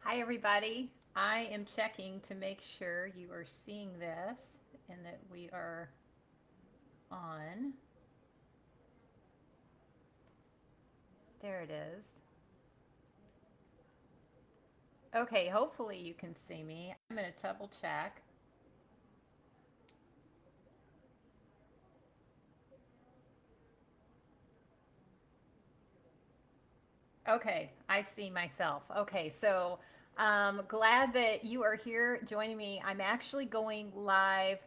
Hi, everybody. I am checking to make sure you are seeing this and that we are on. There it is. Okay, hopefully you can see me. I'm going to double check. Okay, I see myself. Okay, so glad that you are here joining me. I'm actually going live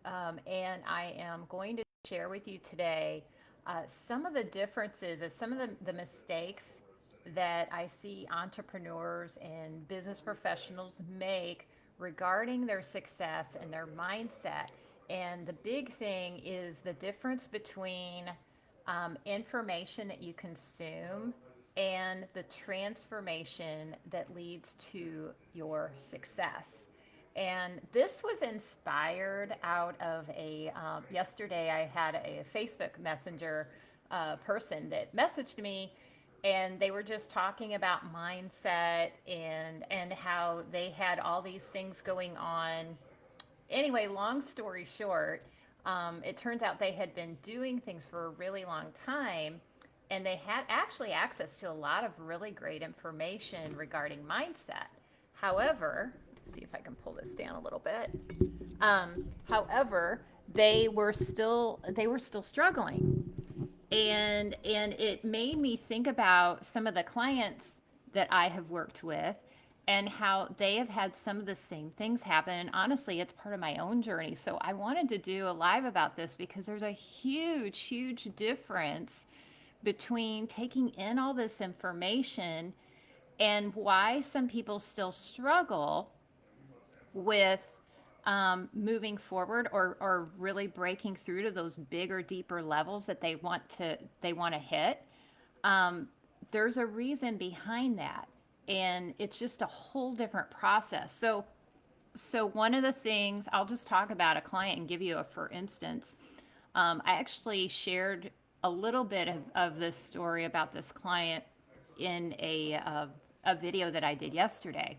and I am going to share with you today some of the differences, some of the mistakes that I see entrepreneurs and business professionals make regarding their success and their mindset. And the big thing is the difference between information that you consume and the transformation that leads to your success. And this was inspired out of yesterday I had a Facebook Messenger person that messaged me, and they were just talking about mindset and how they had all these things going on. Anyway, long story short, it turns out they had been doing things for a really long time, and they had actually access to a lot of really great information regarding mindset. However, let's see if I can pull this down a little bit. However, they were still struggling, and it made me think about some of the clients that I have worked with and how they have had some of the same things happen. And honestly, it's part of my own journey. So I wanted to do a live about this because there's a huge difference between taking in all this information and why some people still struggle with moving forward, or really breaking through to those bigger, deeper levels that they want to hit. Um, there's a reason behind that, and it's just a whole different process. So one of the things, I'll just talk about a client and give you a for instance. I actually shared a little bit of this story about this client in a video that I did yesterday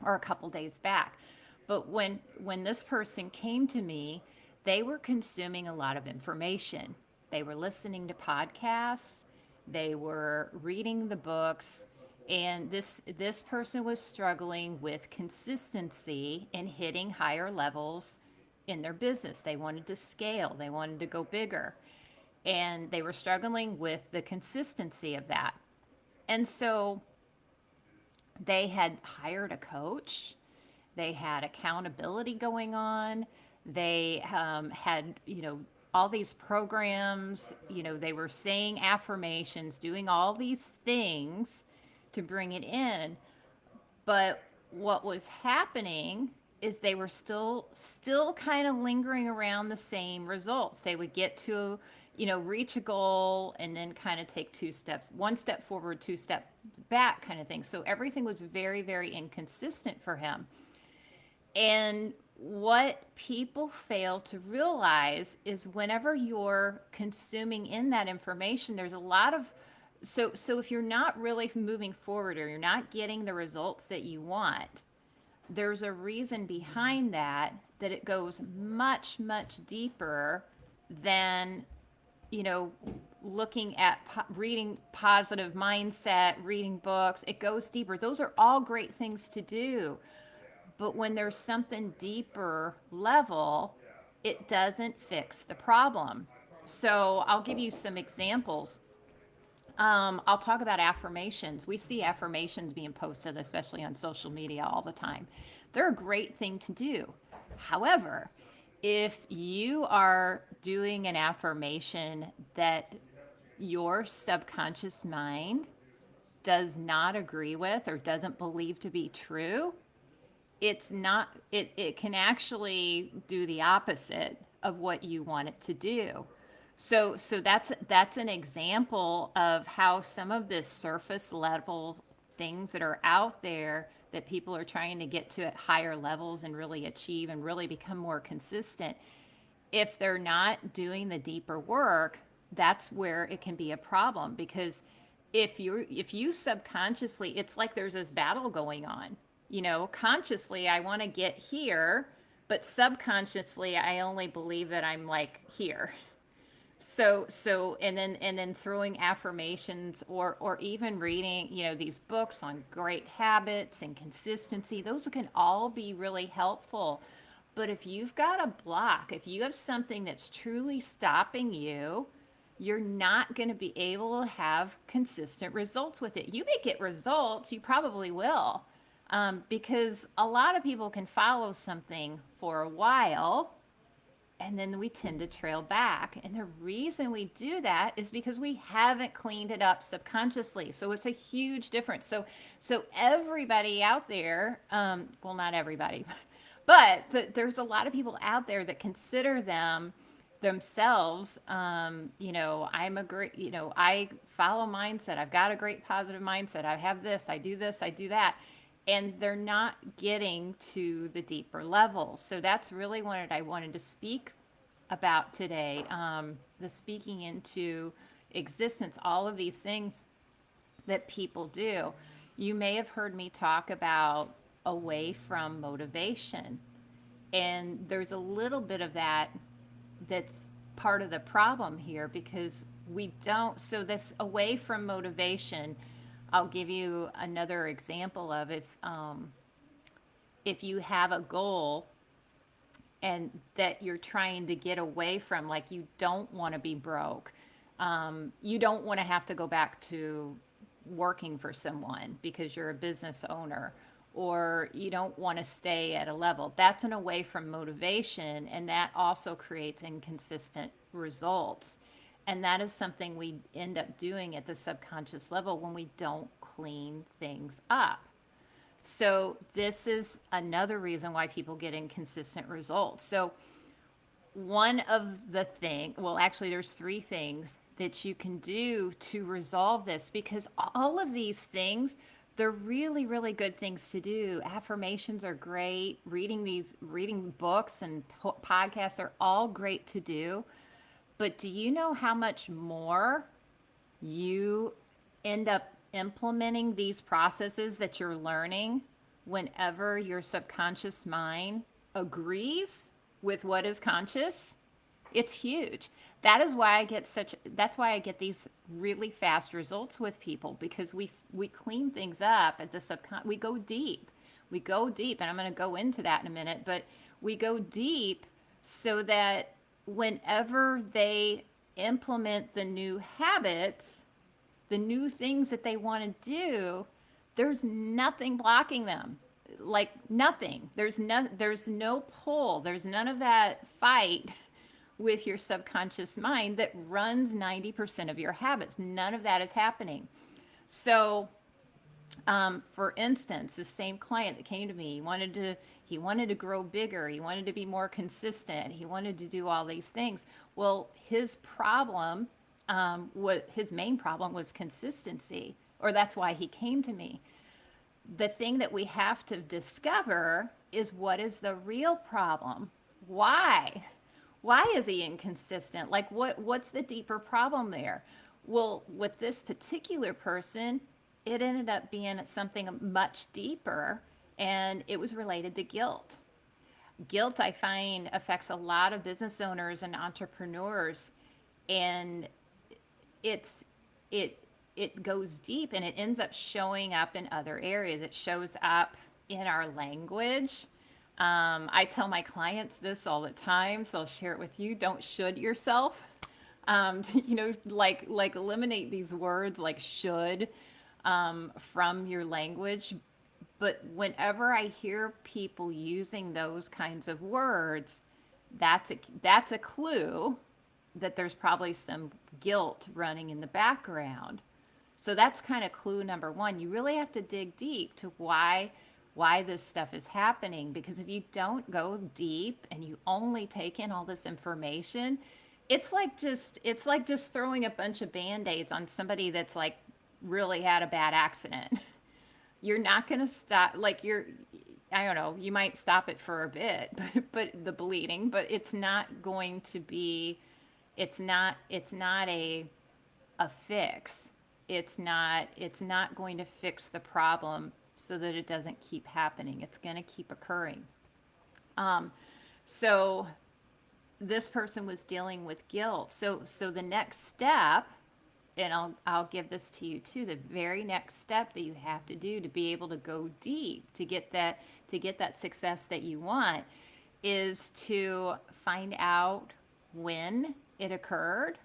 or a couple days back. But when this person came to me, they were consuming a lot of information. They were listening to podcasts, they were reading the books, and this person was struggling with consistency and hitting higher levels in their business. They wanted to scale, they wanted to go bigger, and they were struggling with the consistency of that. And so they had hired a coach, they had accountability going on, they had, all these programs, they were saying affirmations, doing all these things to bring it in. But what was happening is they were still kind of lingering around the same results. They would get to, reach a goal and then kind of take two steps, one step forward, two step back kind of thing. So everything was very inconsistent for him. And what people fail to realize is whenever you're consuming in that information, there's a lot of, so if you're not really moving forward or you're not getting the results that you want, there's a reason behind that, that it goes much deeper than, you know, looking at reading positive mindset, reading books. It goes deeper. Those are all great things to do. But when there's something deeper level, it doesn't fix the problem. So I'll give you some examples. I'll talk about affirmations. We see affirmations being posted, especially on social media, all the time. They're a great thing to do. However, if you are doing an affirmation that your subconscious mind does not agree with or doesn't believe to be true, it's not, it can actually do the opposite of what you want it to do. So that's an example of how some of this surface level things that are out there that people are trying to get to at higher levels and really achieve and really become more consistent, if they're not doing the deeper work, that's where it can be a problem, because if you subconsciously, it's like there's this battle going on. Consciously I want to get here, but subconsciously I only believe that I'm like here. So and then throwing affirmations, or even reading, these books on great habits and consistency, those can all be really helpful. But if you've got a block, if you have something that's truly stopping you, you're not going to be able to have consistent results with it. You may get results, you probably will, because a lot of people can follow something for a while and then we tend to trail back. And the reason we do that is because we haven't cleaned it up subconsciously. So it's a huge difference. So everybody out there, well, not everybody, but there's a lot of people out there that consider themselves, I'm a great, I follow mindset. I've got a great positive mindset. I have this, I do this, I do that. And they're not getting to the deeper levels. So that's really what I wanted to speak about today. The speaking into existence, all of these things that people do. You may have heard me talk about away from motivation. And there's a little bit of that's part of the problem here, because we don't. So this away from motivation, I'll give you another example of if you have a goal and that you're trying to get away from, like you don't want to be broke, you don't want to have to go back to working for someone because you're a business owner, or you don't want to stay at a level. That's an away from motivation, and that also creates inconsistent results. And that is something we end up doing at the subconscious level when we don't clean things up. So this is another reason why people get inconsistent results. So one of well, actually there's 3 things that you can do to resolve this, because all of these things, they're really, really good things to do. Affirmations are great. Reading books and podcasts are all great to do. But do you know how much more you end up implementing these processes that you're learning whenever your subconscious mind agrees with what is conscious? It's huge. That's why I get these really fast results with people, because we clean things up at the we go deep. And I'm going to go into that in a minute, but we go deep so that whenever they implement the new habits, the new things that they want to do, there's nothing blocking them. Like nothing. There's no pull. There's none of that fight with your subconscious mind that runs 90% of your habits. None of that is happening. So, for instance, the same client that came to me, he wanted to grow bigger. He wanted to be more consistent. He wanted to do all these things. Well, his main problem was consistency, or that's why he came to me. The thing that we have to discover is, what is the real problem? Why? Why is he inconsistent? Like what's the deeper problem there? Well, with this particular person, it ended up being something much deeper, and it was related to guilt. Guilt, I find, affects a lot of business owners and entrepreneurs, and it goes deep, and it ends up showing up in other areas. It shows up in our language. I tell my clients this all the time, so I'll share it with you. Don't should yourself. Like eliminate these words like should from your language. But whenever I hear people using those kinds of words, that's a clue that there's probably some guilt running in the background. So that's kind of clue number 1. You really have to dig deep to why this stuff is happening, because if you don't go deep and you only take in all this information, it's like just throwing a bunch of band-aids on somebody that's like really had a bad accident. You're not going to stop, I don't know, you might stop it for a bit, but the bleeding, but it's not going to be, it's not a fix. it's not going to fix the problem so that it doesn't keep happening. It's going to keep occurring. Um, so this person was dealing with guilt. So the next step, and I'll give this to you too, the very next step that you have to do to be able to go deep to get that success that you want is to find out when it occurred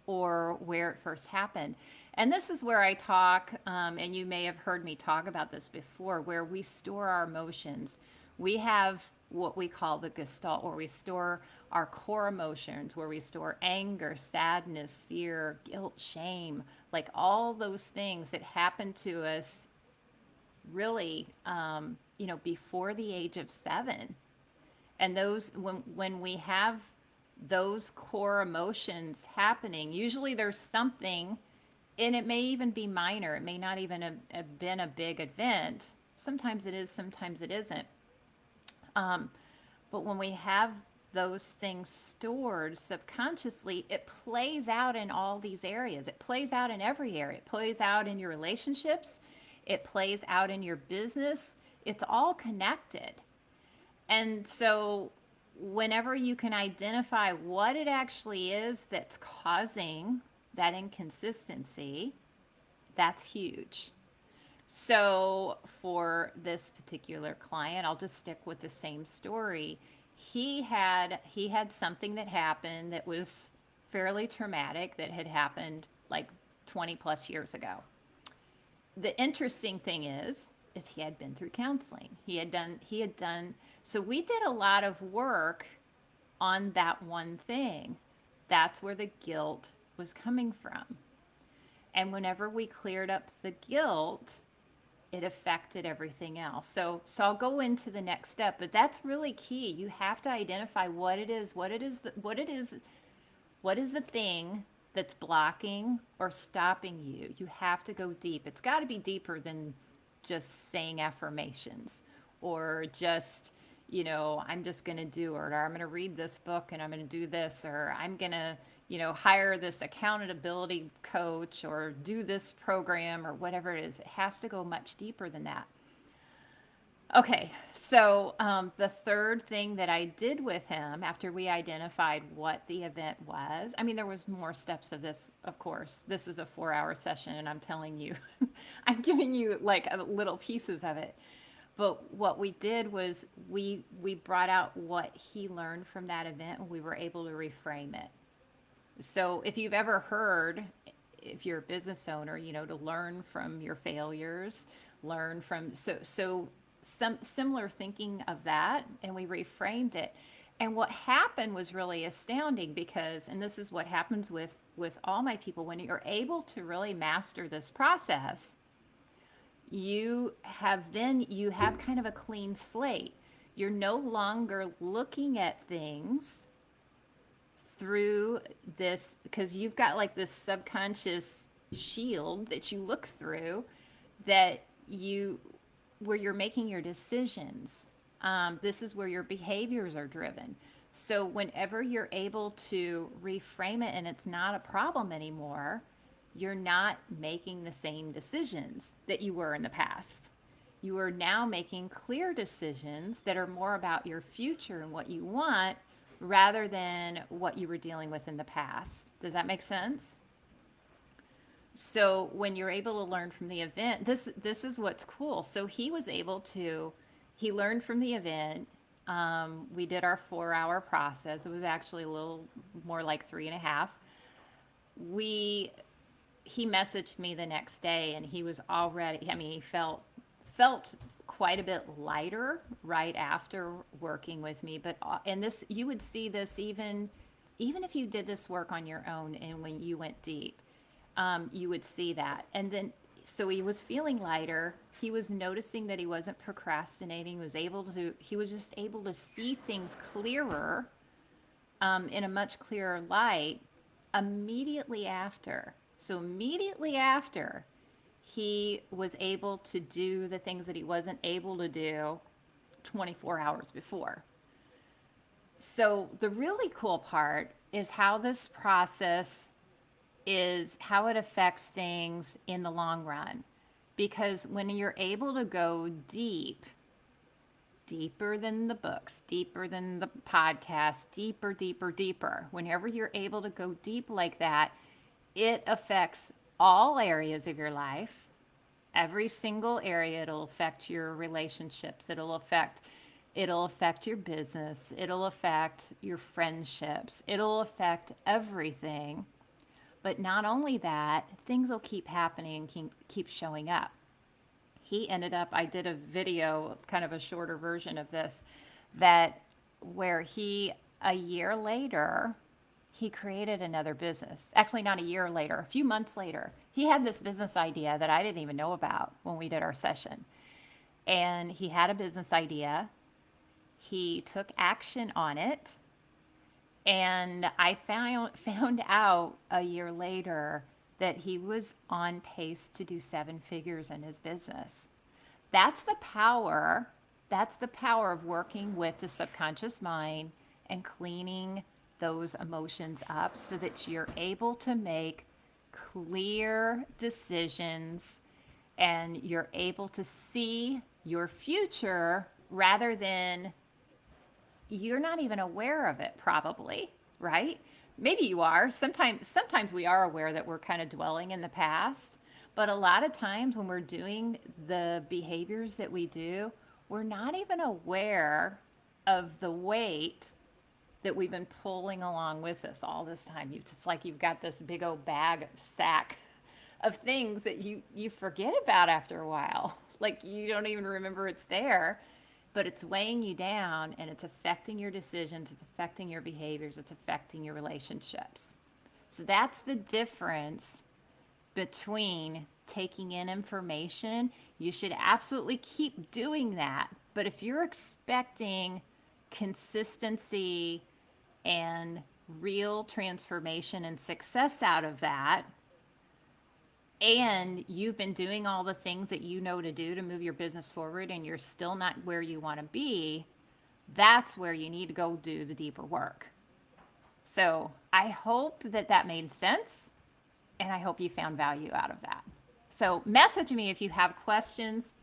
or where it first happened. And this is where I talk, and you may have heard me talk about this before, where we store our emotions. We have what we call the gestalt, where we store our core emotions, where we store anger, sadness, fear, guilt, shame, like all those things that happen to us really, before the age of 7. And those, when we have those core emotions happening, usually there's something, and it may even be minor. It may not even have been a big event. Sometimes it is, sometimes it isn't. But when we have those things stored subconsciously, it plays out in all these areas. It plays out in every area. It plays out in your relationships. It plays out in your business. It's all connected. And so, whenever you can identify what it actually is that's causing that inconsistency, that's huge. So, for this particular client, I'll just stick with the same story. He had something that happened that was fairly traumatic that had happened like 20 plus years ago. The interesting thing is he had been through counseling. He had done so we did a lot of work on that one thing. That's where the guilt was coming from. And whenever we cleared up the guilt, it affected everything else. So I'll go into the next step, but that's really key. You have to identify what it is, what is the thing that's blocking or stopping you. You have to go deep. It's got to be deeper than just saying affirmations or just, I'm just going to do it, or I'm going to read this book and I'm going to do this, or I'm going to, hire this accountability coach or do this program or whatever it is. It has to go much deeper than that. Okay, so the third thing that I did with him after we identified what the event was, I mean, there was more steps of this, of course. This is a 4-hour session, and I'm telling you, I'm giving you like little pieces of it. But what we did was we brought out what he learned from that event, and we were able to reframe it. So if you've ever heard, if you're a business owner, to learn from your failures, learn from some similar thinking of that, and we reframed it. And what happened was really astounding because, and this is what happens with all my people, when you're able to really master this process, you have kind of a clean slate. You're no longer looking at things through this, because you've got like this subconscious shield that you look through that where you're making your decisions. This is where your behaviors are driven. So whenever you're able to reframe it and it's not a problem anymore, you're not making the same decisions that you were in the past. You are now making clear decisions that are more about your future and what you want rather than what you were dealing with in the past. Does that make sense? So when you're able to learn from the event, this is what's cool. So he learned from the event. We did our 4-hour process. It was actually a little more like 3.5. He messaged me the next day, and he was already, he felt quite a bit lighter right after working with me. But and this, you would see this even if you did this work on your own and when you went deep, you would see that. And then so he was feeling lighter. He was noticing that he wasn't procrastinating. He was just able to see things clearer, in a much clearer light immediately after. So immediately after, he was able to do the things that he wasn't able to do 24 hours before. So the really cool part is how this process is how it affects things in the long run. Because when you're able to go deep, deeper than the books, deeper than the podcast, deeper, deeper, deeper, whenever you're able to go deep like that, it affects all areas of your life. Every single area. It'll affect your relationships, it'll affect your business, it'll affect your friendships, it'll affect everything. But not only that, things will keep happening and keep showing up. He ended up, I did a video, kind of a shorter version of this, that where he, a year later, he created another business. Actually, not a year later, a few months later, he had this business idea that I didn't even know about when we did our session. And he had a business idea. He took action on it. And I found out a year later that he was on pace to do 7 figures in his business. That's the power. That's the power of working with the subconscious mind and cleaning those emotions up so that you're able to make clear decisions and you're able to see your future rather than you're not even aware of it, probably, right? Maybe you are. Sometimes we are aware that we're kind of dwelling in the past, but a lot of times when we're doing the behaviors that we do, we're not even aware of the weight that we've been pulling along with us all this time. It's like you've got this big old sack of things that you forget about after a while. Like you don't even remember it's there, but it's weighing you down and it's affecting your decisions, it's affecting your behaviors, it's affecting your relationships. So that's the difference between taking in information. You should absolutely keep doing that. But if you're expecting consistency and real transformation and success out of that, and you've been doing all the things that you know to do to move your business forward and you're still not where you want to be, that's where you need to go do the deeper work. So I hope that made sense, and I hope you found value out of that. So message me if you have questions.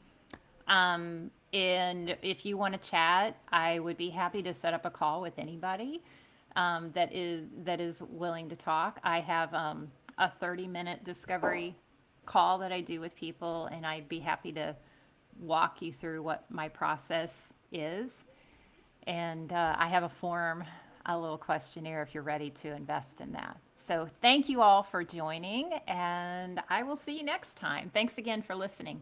And if you want to chat, I would be happy to set up a call with anybody that is willing to talk. I have a 30-minute discovery call that I do with people, and I'd be happy to walk you through what my process is. And I have a form, a little questionnaire if you're ready to invest in that. So thank you all for joining, and I will see you next time. Thanks again for listening.